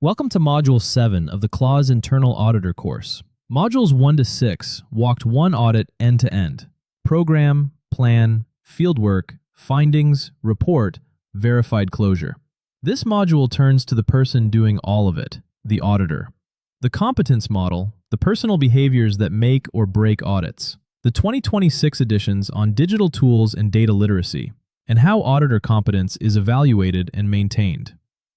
Welcome to Module 7 of the Qlause Internal Auditor course. Modules 1 to 6 walked one audit end-to-end. Program, plan, fieldwork, findings, report, verified closure. This module turns to the person doing all of it, the auditor. The competence model, the personal behaviors that make or break audits. The 2026 editions on digital tools and data literacy, and how auditor competence is evaluated and maintained.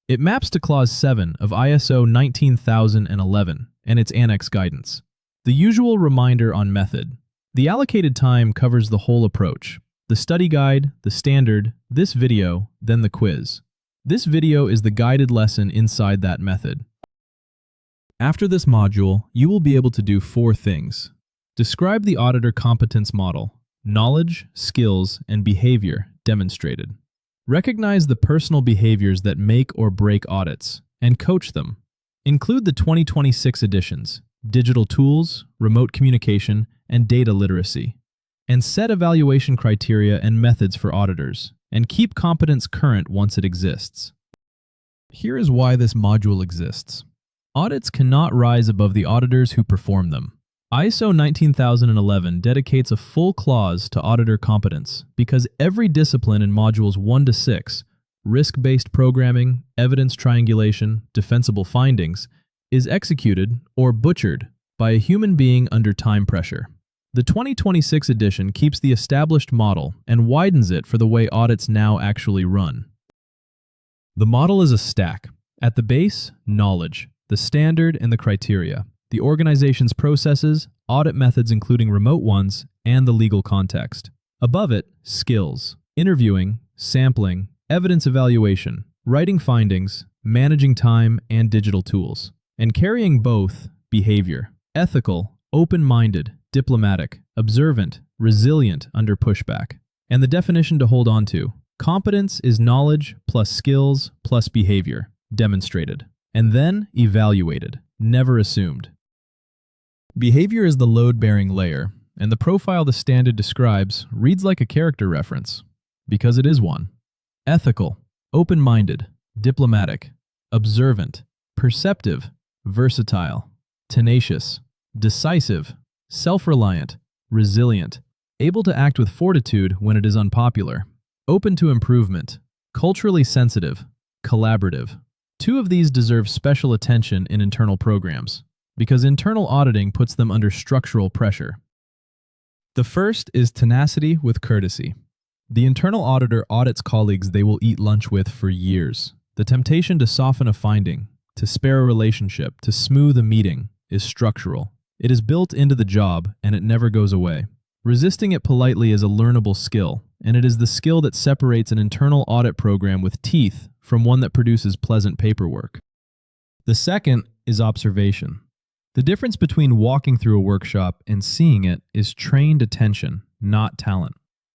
It maps to Clause 7 of ISO 19011 and its annex guidance. The usual reminder on method. The allocated time covers the whole approach. The study guide, the standard, this video, then the quiz. This video is the guided lesson inside that method. After this module, you will be able to do 4 things. Describe the auditor competence model, knowledge, skills, and behavior demonstrated. Recognize the personal behaviors that make or break audits, and coach them. Include the 2026 editions, digital tools, remote communication, and data literacy. And set evaluation criteria and methods for auditors, and keep competence current once it exists. Here is why this module exists. Audits cannot rise above the auditors who perform them. ISO 19011 dedicates a full clause to auditor competence because every discipline in modules 1 to 6, risk-based programming, evidence triangulation, defensible findings, is executed or butchered by a human being under time pressure. The 2026 edition keeps the established model and widens it for the way audits now actually run. The model is a stack. At the base, knowledge, the standard, and the criteria. The organization's processes, audit methods including remote ones, and the legal context. Above it, skills, interviewing, sampling, evidence evaluation, writing findings, managing time, and digital tools. And carrying both, behavior, ethical, open-minded, diplomatic, observant, resilient under pushback. And the definition to hold on to. Competence is knowledge plus skills plus behavior, demonstrated. And then evaluated, never assumed. Behavior is the load-bearing layer, and the profile the standard describes reads like a character reference, because it is one. Ethical, open-minded, diplomatic, observant, perceptive, versatile, tenacious, decisive, self-reliant, resilient, able to act with fortitude when it is unpopular, open to improvement, culturally sensitive, collaborative. 2 of these deserve special attention in internal programs, because internal auditing puts them under structural pressure. The first is tenacity with courtesy. The internal auditor audits colleagues they will eat lunch with for years. The temptation to soften a finding, to spare a relationship, to smooth a meeting is structural. It is built into the job, and it never goes away. Resisting it politely is a learnable skill, and it is the skill that separates an internal audit program with teeth from one that produces pleasant paperwork. The second is observation. The difference between walking through a workshop and seeing it is trained attention, not talent.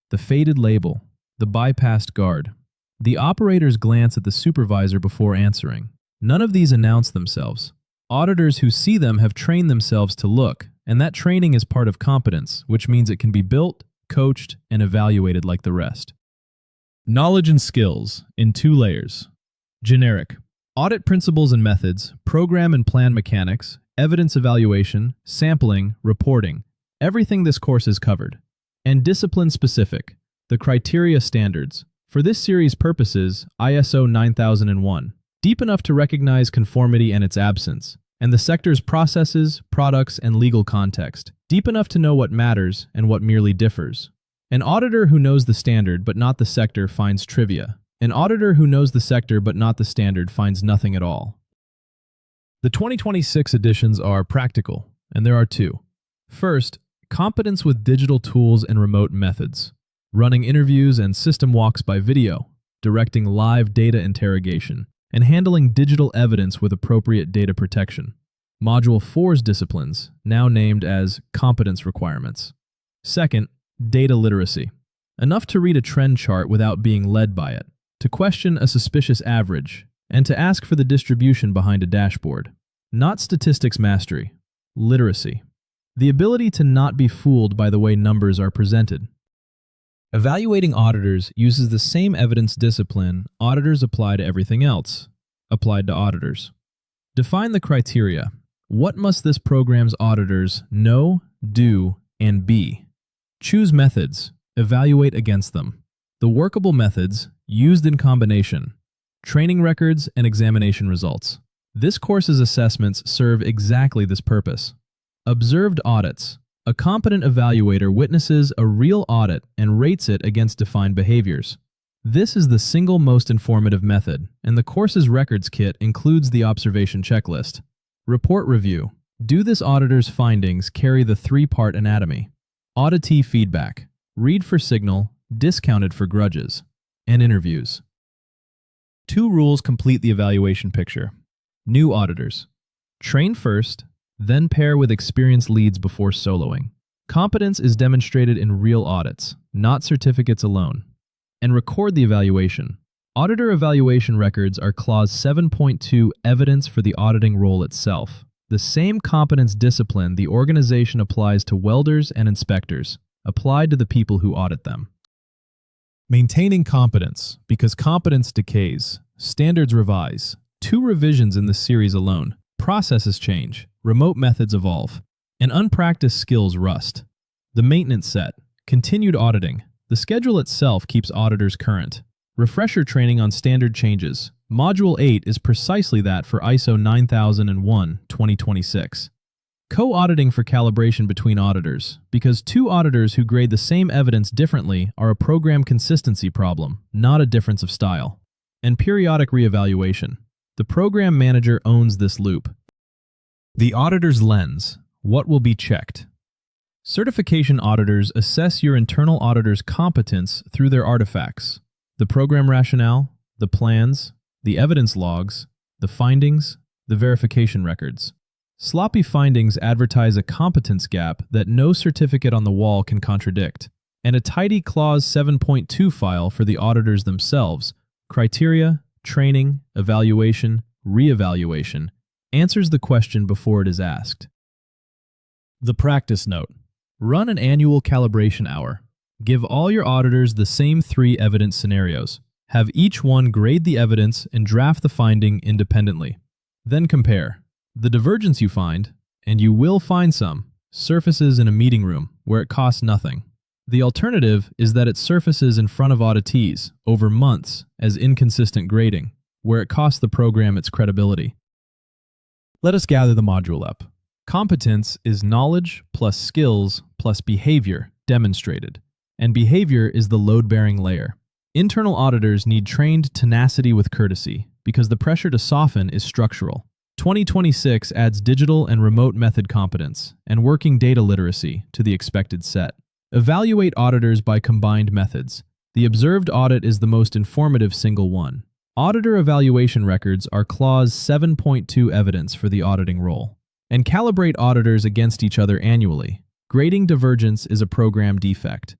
The faded label, the bypassed guard, the operator's glance at the supervisor before answering. None of these announce themselves. Auditors who see them have trained themselves to look, and that training is part of competence, which means it can be built, coached, and evaluated like the rest. Knowledge and skills in 2 layers. Generic. Audit principles and methods, program and plan mechanics, evidence evaluation, sampling, reporting. Everything this course is covered. And discipline-specific, the criteria standards. For this series' purposes, ISO 9001. Deep enough to recognize conformity and its absence, and the sector's processes, products, and legal context. Deep enough to know what matters and what merely differs. An auditor who knows the standard but not the sector finds trivia. An auditor who knows the sector but not the standard finds nothing at all. The 2026 editions are practical, and there are 2. First, competence with digital tools and remote methods. Running interviews and system walks by video, directing live data interrogation, and handling digital evidence with appropriate data protection. Module 4's disciplines, now named as competence requirements. Second, data literacy. Enough to read a trend chart without being led by it, to question a suspicious average, and to ask for the distribution behind a dashboard. Not statistics mastery, literacy. The ability to not be fooled by the way numbers are presented. Evaluating auditors uses the same evidence discipline auditors apply to everything else, applied to auditors. Define the criteria. What must this program's auditors know, do, and be? Choose methods. Evaluate against them. The workable methods used in combination. Training records and examination results. This course's assessments serve exactly this purpose. Observed audits. A competent evaluator witnesses a real audit and rates it against defined behaviors. This is the single most informative method, and the course's records kit includes the observation checklist. Report review. Do this auditor's findings carry the three-part anatomy? Auditee feedback. Read for signal, discounted for grudges. And interviews. 2 rules complete the evaluation picture. New auditors. Train first, then pair with experienced leads before soloing. Competence is demonstrated in real audits, not certificates alone. And record the evaluation. Auditor evaluation records are Qlause 7.2 evidence for the auditing role itself. The same competence discipline the organization applies to welders and inspectors, applied to the people who audit them. Maintaining competence, because competence decays. Standards revise. 2 revisions in this series alone. Processes change. Remote methods evolve. And unpracticed skills rust. The maintenance set. Continued auditing. The schedule itself keeps auditors current. Refresher training on standard changes. Module 8 is precisely that for ISO 9001-2026. Co-auditing for calibration between auditors, because 2 auditors who grade the same evidence differently are a program consistency problem, not a difference of style. And periodic reevaluation. The program manager owns this loop. The auditor's lens. What will be checked? Certification auditors assess your internal auditor's competence through their artifacts: the program rationale, the plans, the evidence logs, the findings, the verification records. Sloppy findings advertise a competence gap that no certificate on the wall can contradict, and a tidy Qlause 7.2 file for the auditors themselves, criteria, training, evaluation, reevaluation, answers the question before it is asked. The practice note. Run an annual calibration hour. Give all your auditors the same 3 evidence scenarios. Have each one grade the evidence and draft the finding independently. Then compare. The divergence you find, and you will find some, surfaces in a meeting room where it costs nothing. The alternative is that it surfaces in front of auditees over months as inconsistent grading, where it costs the program its credibility. Let us gather the module up. Competence is knowledge plus skills plus behavior demonstrated, and behavior is the load-bearing layer. Internal auditors need trained tenacity with courtesy because the pressure to soften is structural. 2026 adds digital and remote method competence and working data literacy to the expected set. Evaluate auditors by combined methods. The observed audit is the most informative single one. Auditor evaluation records are Qlause 7.2 evidence for the auditing role. And calibrate auditors against each other annually. Grading divergence is a program defect.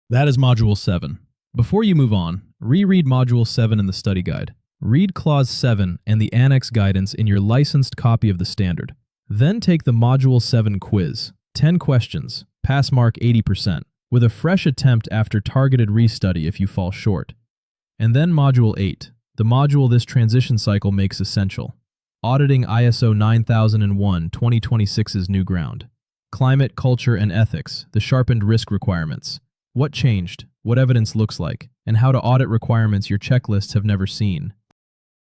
That is Module 7. Before you move on, reread Module 7 in the study guide. Read Qlause 7 and the annex guidance in your licensed copy of the standard. Then take the Module 7 quiz. 10 questions. Pass mark 80%, with a fresh attempt after targeted restudy if you fall short. And then Module 8, the module this transition cycle makes essential. Auditing ISO 9001-2026's new ground. Climate, culture, and ethics, the sharpened risk requirements. What changed, what evidence looks like, and how to audit requirements your checklists have never seen.